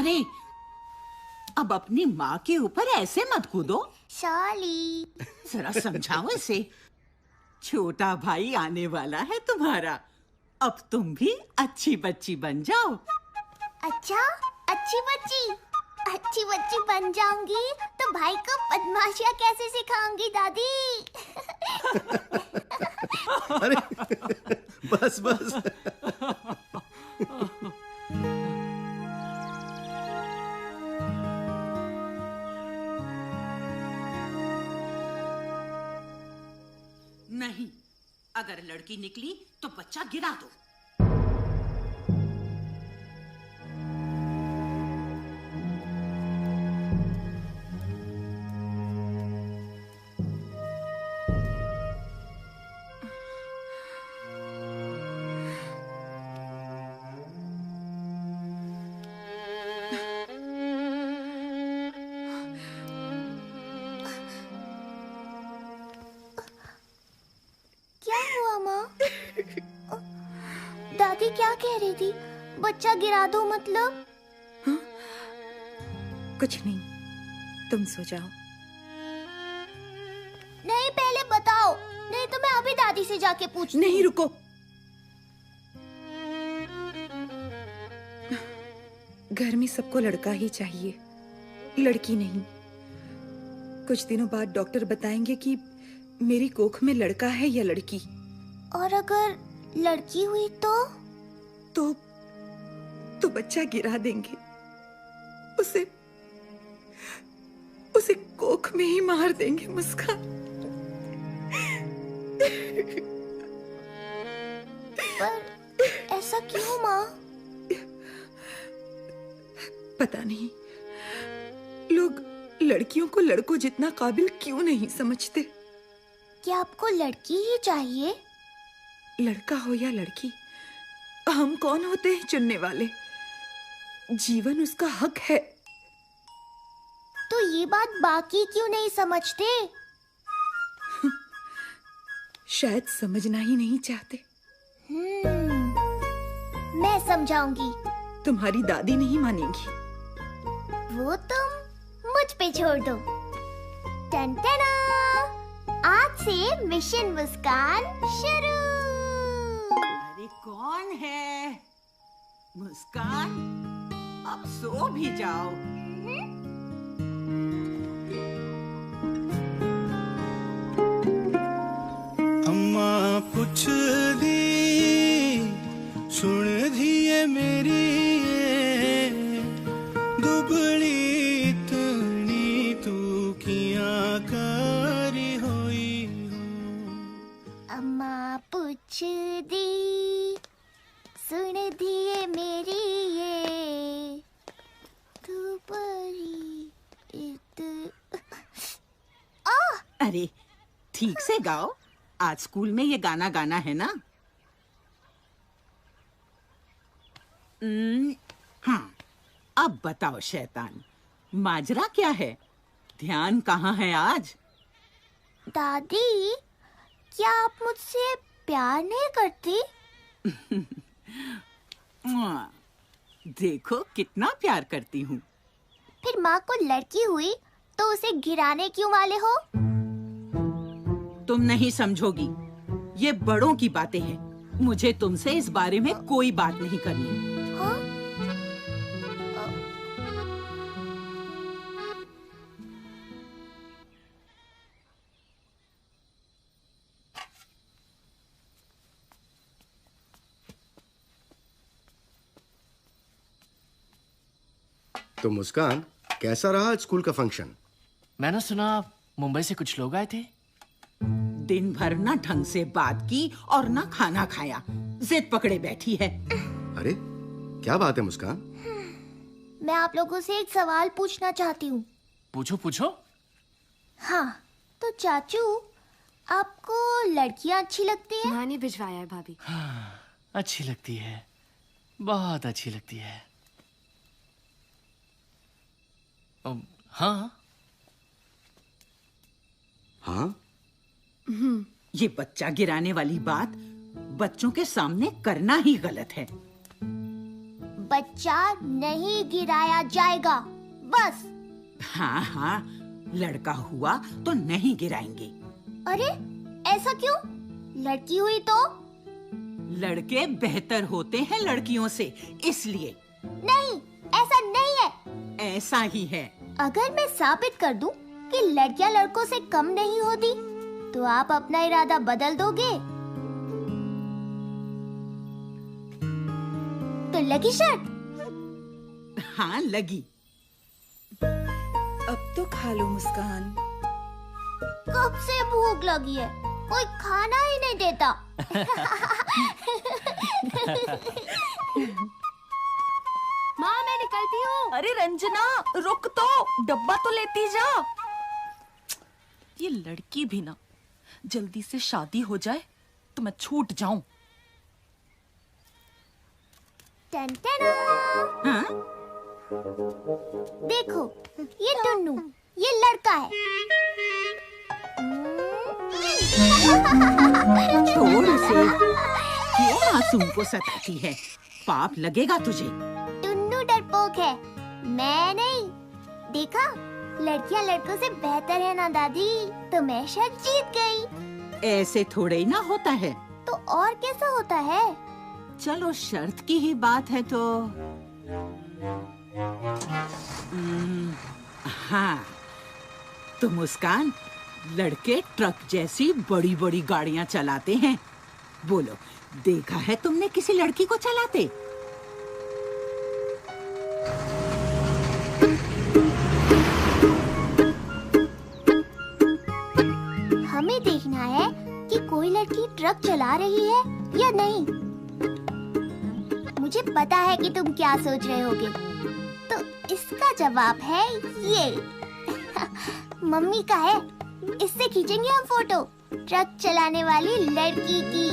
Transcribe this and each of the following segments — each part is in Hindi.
अरे अब अपनी माँ के ऊपर ऐसे मत कूदो। सॉरी। जरा समझाओ इसे। छोटा भाई आने वाला है तुम्हारा। अब तुम भी अच्छी बच्ची बन जाओ। अच्छा, अच्छी बच्ची बन जाऊंगी तो भाई को बदमाशियाँ कैसे सिखाऊंगी दादी? अरे बस बस। नहीं, अगर लड़की निकली तो बच्चा गिरा दो। दादी क्या कह रही थी? बच्चा गिरा दो मतलब? हाँ? कुछ नहीं, तुम सो जाओ। नहीं, पहले बताओ, नहीं तो मैं अभी दादी से जाके पूछती हूँ। नहीं, रुको। घर में सबको लड़का ही चाहिए, लड़की नहीं। कुछ दिनों बाद डॉक्टर बताएंगे कि मेरी कोख में लड़का है या लड़की। और अगर लड़की हुई तो बच्चा गिरा देंगे। उसे कोख में ही मार देंगे मुस्कान। पर ऐसा क्यों माँ? पता नहीं, लोग लड़कियों को लड़कों जितना काबिल क्यों नहीं समझते। क्या आपको लड़की ही चाहिए? लड़का हो या लड़की, हम कौन होते हैं चुनने वाले? जीवन उसका हक है। तो ये बात बाकी क्यों नहीं समझते? शायद समझना ही नहीं चाहते। मैं समझाऊंगी। तुम्हारी दादी नहीं मानेगी। वो तुम मुझ पे छोड़ दो। टन टना! आज से मिशन मुस्कान शुरू। अरे कौन है? मुस्कान, अब सो भी जाओ। अम्मा पुछ दी सुन दिए मेरी दुबली तनी तू किया करी होई हो। अम्मा पूछ दी सुन दिए मेरी ये दुबली अरे ठीक से गाओ, आज स्कूल में ये गाना गाना है ना? हाँ, अब बताओ शैतान, माजरा क्या है? ध्यान कहाँ है आज? दादी, क्या आप मुझसे प्यार नहीं करती? देखो कितना प्यार करती हूँ। फिर माँ को लड़की हुई तो उसे गिराने क्यों वाले हो? तुम नहीं समझोगी, ये बड़ों की बातें हैं। मुझे तुमसे इस बारे में कोई बात नहीं करनी। हाँ? तो मुस्कान, कैसा रहा स्कूल का फंक्शन? मैंने सुना मुंबई से कुछ लोग आए थे। दिन भर ना ढंग से बात की और ना खाना खाया, जिद पकड़े बैठी है। अरे क्या बात है मुस्कान? मैं आप लोगों से एक सवाल पूछना चाहती हूँ। पूछो पूछो। हाँ, तो चाचू, आपको लड़कियाँ अच्छी लगती हैं? माँ ने भिजवाया है भाभी। हाँ, अच्छी लगती है, बहुत अच्छी लगती है। हाँ हाँ? ये बच्चा गिराने वाली बात बच्चों के सामने करना ही गलत है। बच्चा नहीं गिराया जाएगा, बस। हाँ हाँ, लड़का हुआ तो नहीं गिराएंगे। अरे ऐसा क्यों? लड़की हुई तो? लड़के बेहतर होते हैं लड़कियों से, इसलिए। नहीं, ऐसा नहीं है। ऐसा ही है। अगर मैं साबित कर दूं कि लड़कियां लड़कों से कम नहीं होती, तो आप अपना इरादा बदल दोगे? तो लगी शर्त? हाँ लगी। अब तो खा लो मुस्कान। कब से भूख लगी है, कोई खाना ही नहीं देता। माँ मैं निकलती हूँ। अरे रंजना रुक तो, डब्बा तो लेती जा। ये लड़की भी ना, जल्दी से शादी हो जाए तो मैं छूट जाऊं। टन टन। हाँ? देखो, ये टुन्नू, ये लड़का है। छोड़ उसे, क्यों मासूम को सताती है? पाप लगेगा तुझे। टुन्नू डरपोक है, मैं नहीं। देखा, लड़कियां लड़कों से बेहतर है ना दादी, तो मैं शर्त जीत गई। ऐसे थोड़े ही ना होता है। तो और कैसा होता है? चलो शर्त की ही बात है तो हाँ, तो मुस्कान, लड़के ट्रक जैसी बड़ी बड़ी गाड़ियां चलाते हैं। बोलो, देखा है तुमने किसी लड़की को चलाते? हमें देखना है कि कोई लड़की ट्रक चला रही है या नहीं। मुझे पता है कि तुम क्या सोच रहे होगे, तो इसका जवाब है ये। मम्मी का है, इससे खींचेंगे हम फोटो ट्रक चलाने वाली लड़की की।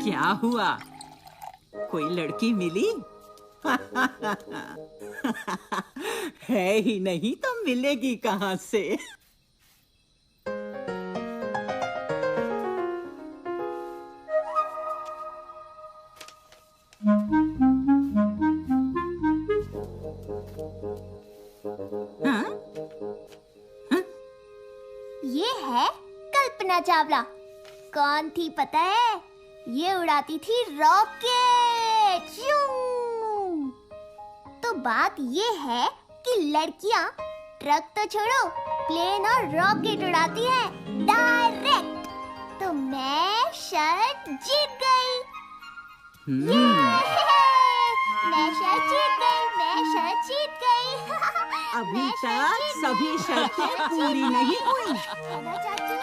क्या हुआ, कोई लड़की मिली? है ही नहीं तो मिलेगी कहाँ से? हाँ? ये है कल्पना चावला। कौन थी पता है? ये उड़ाती थी रॉकेट। यूं। तो बात ये है कि लड़कियां ट्रक तो छोड़ो, प्लेन और रॉकेट उड़ाती हैं डायरेक्ट। तो मैं शर्त जीत गई। मैं शर्त जीत गई, मैं शर्त जीत गई। अभी मैं शर्त तक जीत सभी गई। शर्तें पूरी नहीं हुई। है ना चाचू?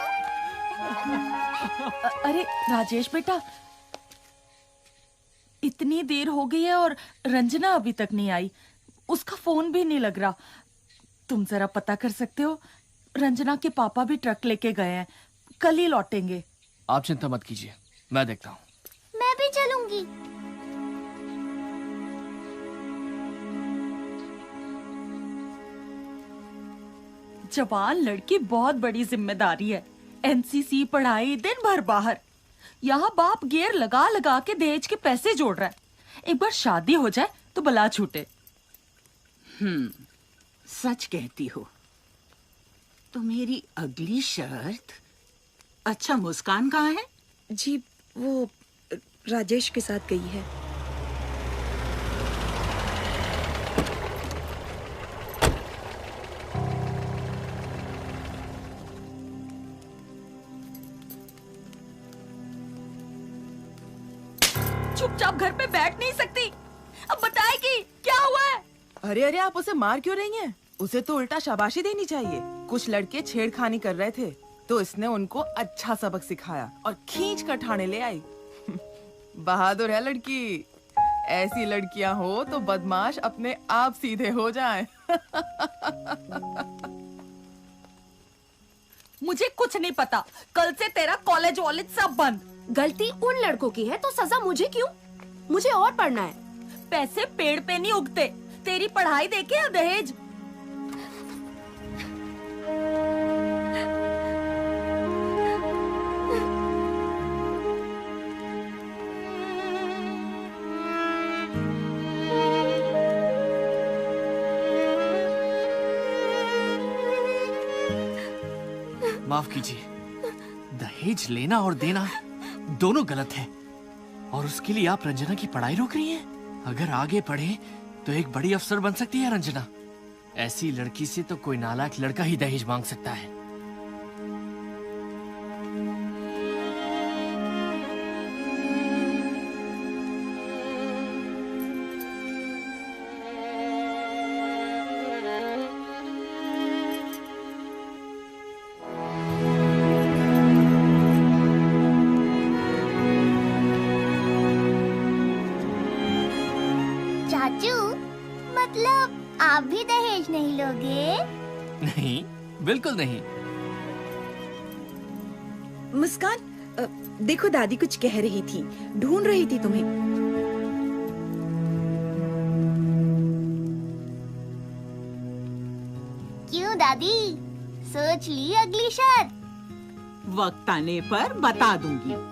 अरे राजेश बेटा, इतनी देर हो गई है और रंजना अभी तक नहीं आई। उसका फोन भी नहीं लग रहा। तुम जरा पता कर सकते हो? रंजना के पापा भी ट्रक लेके गए हैं, कल ही लौटेंगे। आप चिंता मत कीजिए, मैं देखता हूँ। मैं भी चलूंगी। जवान लड़की बहुत बड़ी जिम्मेदारी है। एनसीसी, पढ़ाई, दिन भर बाहर। यहाँ बाप गियर लगा लगा के दहेज के पैसे जोड़ रहा है। एक बार शादी हो जाए तो बला छूटे। सच कहती हो। तो मेरी अगली शर्त। अच्छा, मुस्कान कहाँ है? जी वो राजेश के साथ गई है। चुपचाप घर पे बैठ नहीं सकती। अब बताएगी क्या हुआ है? अरे अरे, आप उसे मार क्यों रही हैं? उसे तो उल्टा शाबाशी देनी चाहिए। कुछ लड़के छेड़खानी कर रहे थे तो इसने उनको अच्छा सबक सिखाया और खींच कर ठाणे ले आई। बहादुर है लड़की। ऐसी लड़कियां हो तो बदमाश अपने आप सीधे हो जाएं। मुझे कुछ नहीं पता। कल से तेरा कॉलेज वॉलेज सब बंद। गलती उन लड़कों की है तो सजा मुझे क्यों? मुझे और पढ़ना है। पैसे पेड़ पे नहीं उगते। तेरी पढ़ाई देखे या दहेज? माफ कीजिए, दहेज लेना और देना दोनों गलत है, और उसके लिए आप रंजना की पढ़ाई रोक रही हैं? अगर आगे पढ़े तो एक बड़ी अफसर बन सकती है रंजना। ऐसी लड़की से तो कोई नालायक लड़का ही दहेज मांग सकता है। चाचू, मतलब आप भी दहेज नहीं लोगे? नहीं, बिल्कुल नहीं। मुस्कान, देखो दादी कुछ कह रही थी, ढूंढ रही थी तुम्हें। क्यों दादी, सोच ली अगली शर्त? वक्त आने पर बता दूंगी।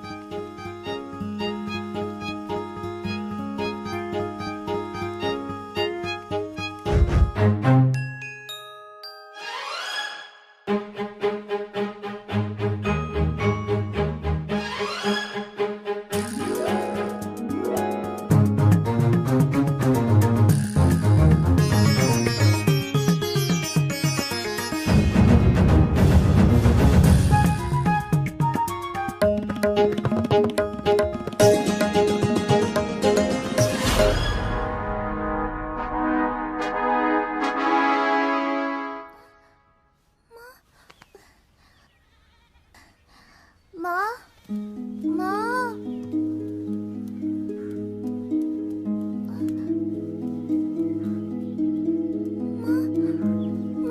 माँ, माँ,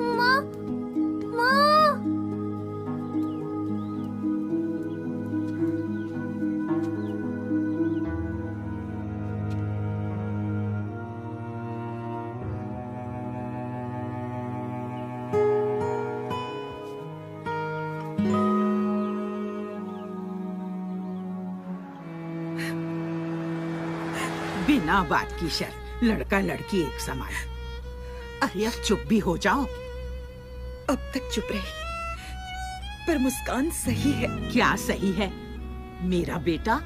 माँ, माँ, बिना बात की शर्त, लड़का लड़की एक समान। अरे अब चुप भी हो जाओ। अब तक चुप रही, पर मुस्कान सही है। क्या सही है? मेरा बेटा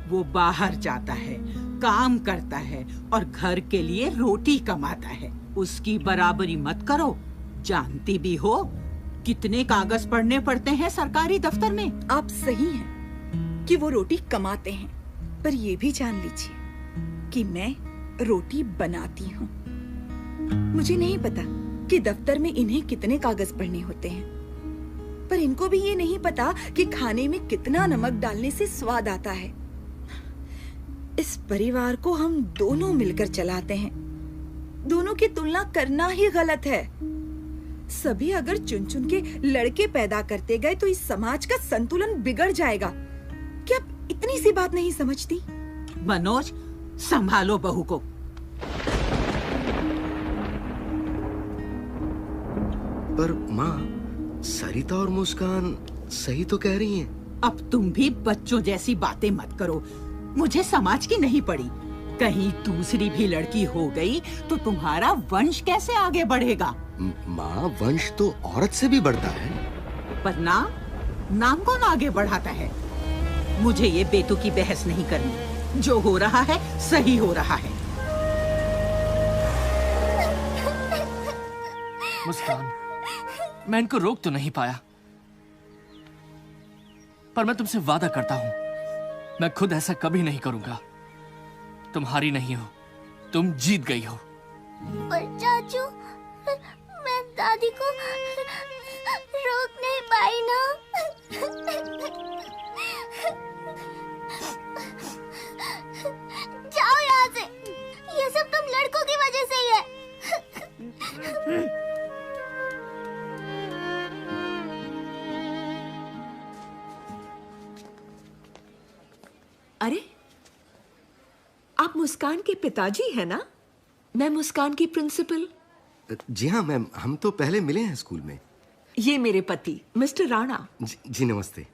वो बाहर जाता है, काम करता है और घर के लिए रोटी कमाता है। उसकी बराबरी मत करो। जानती भी हो कितने कागज पढ़ने पड़ते हैं सरकारी दफ्तर में। आप सही हैं कि वो रोटी कमाते हैं, पर ये भी जान लीजिए कि मैं रोटी बनाती हूँ। मुझे नहीं पता कि दफ्तर में इन्हें कितने कागज पढ़ने होते हैं, पर इनको भी ये नहीं पता कि खाने में कितना नमक डालने से स्वाद आता है। इस परिवार को हम दोनों मिलकर चलाते हैं। दोनों की तुलना करना ही गलत है। सभी अगर चुन चुन के लड़के पैदा करते गए तो इस समाज का संतुलन बिगड़ जाएगा। क्या आप इतनी सी बात नहीं समझती? मनोज, संभालो बहू को। पर माँ, सरिता और मुस्कान सही तो कह रही हैं। अब तुम भी बच्चों जैसी बातें मत करो। मुझे समाज की नहीं पड़ी। कहीं दूसरी भी लड़की हो गई तो तुम्हारा वंश कैसे आगे बढ़ेगा? माँ, वंश तो औरत से भी बढ़ता है। पर नाम कौन आगे बढ़ाता है? मुझे ये बेतुकी बहस नहीं करनी। जो हो रहा है सही हो रहा है। मुस्कान, मैं इनको रोक तो नहीं पाया, पर मैं तुमसे वादा करता हूं, मैं खुद ऐसा कभी नहीं करूंगा। तुम हारी नहीं हो, तुम जीत गई हो। पर चाचू, मैं दादी को रोक नहीं पाई ना। जाओ यहाँ से। ये सब तुम लड़कों की वजह से ही है। अरे, आप मुस्कान के पिताजी हैं ना? मैं मुस्कान की प्रिंसिपल। जी हाँ मैम, हम तो पहले मिले हैं स्कूल में। ये मेरे पति मिस्टर राणा। जी नमस्ते।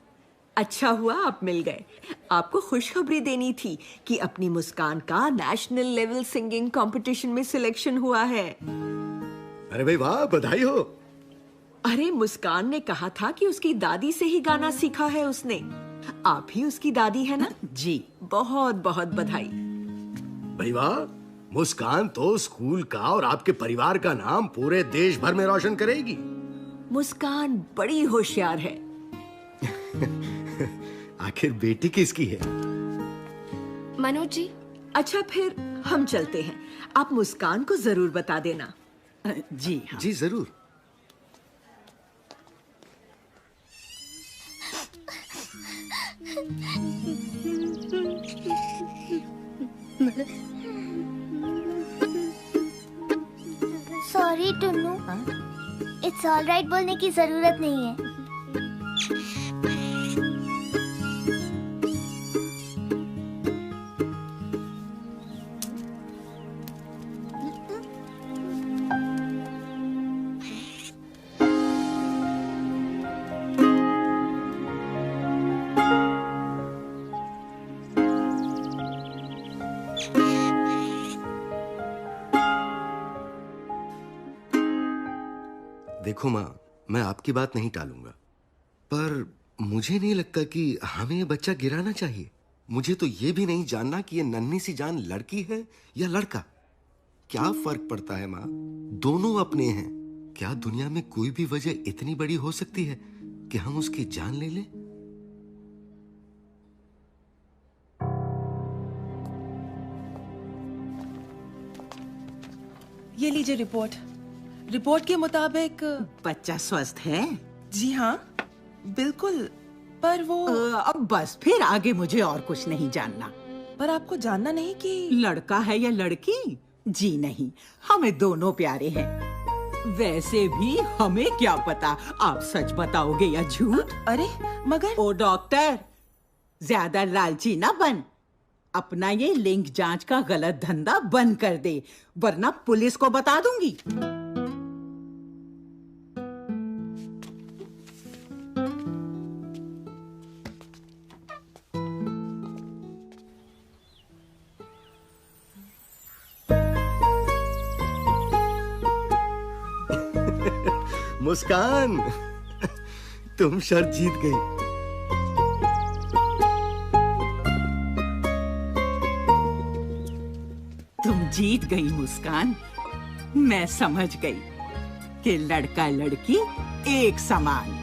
अच्छा हुआ आप मिल गए। आपको खुशखबरी देनी थी कि अपनी मुस्कान का नेशनल लेवल सिंगिंग कंपटीशन में सिलेक्शन हुआ है। अरे भाई वाह, बधाई हो। अरे मुस्कान ने कहा था कि उसकी दादी से ही गाना सीखा है उसने। आप ही उसकी दादी है ना? जी। बहुत बहुत बधाई। भाई वाह, मुस्कान तो स्कूल का और आपके परिवार का नाम पूरे देश भर में रोशन करेगी। मुस्कान बड़ी होशियार है। आखिर बेटी किसकी है? मनोज जी। अच्छा फिर हम चलते हैं। आप मुस्कान को जरूर बता देना। जी हाँ। जी जरूर। Sorry Tunnu, it's all right बोलने की जरूरत नहीं है। देखो माँ, मैं आपकी बात नहीं टालूंगा, पर मुझे नहीं लगता कि हमें ये बच्चा गिराना चाहिए। मुझे तो ये भी नहीं जानना कि ये नन्ही सी जान लड़की है या लड़का। क्या फर्क पड़ता है माँ, दोनों अपने हैं। क्या दुनिया में कोई भी वजह इतनी बड़ी हो सकती है कि हम उसकी जान ले लें? ये लीजिए रिपोर्ट। रिपोर्ट के मुताबिक बच्चा स्वस्थ है? जी हाँ, बिल्कुल। पर वो अब बस, फिर आगे मुझे और कुछ नहीं जानना। पर आपको जानना नहीं कि लड़का है या लड़की? जी नहीं, हमें दोनों प्यारे हैं। वैसे भी हमें क्या पता आप सच बताओगे या झूठ। अरे मगर ओ डॉक्टर, ज्यादा लालची ना बन। अपना ये लिंग जांच का गलत धंधा बंद कर दे, वरना पुलिस को बता दूंगी। मुस्कान, तुम शर्त जीत गई। तुम जीत गई मुस्कान। मैं समझ गई कि लड़का लड़की एक समान।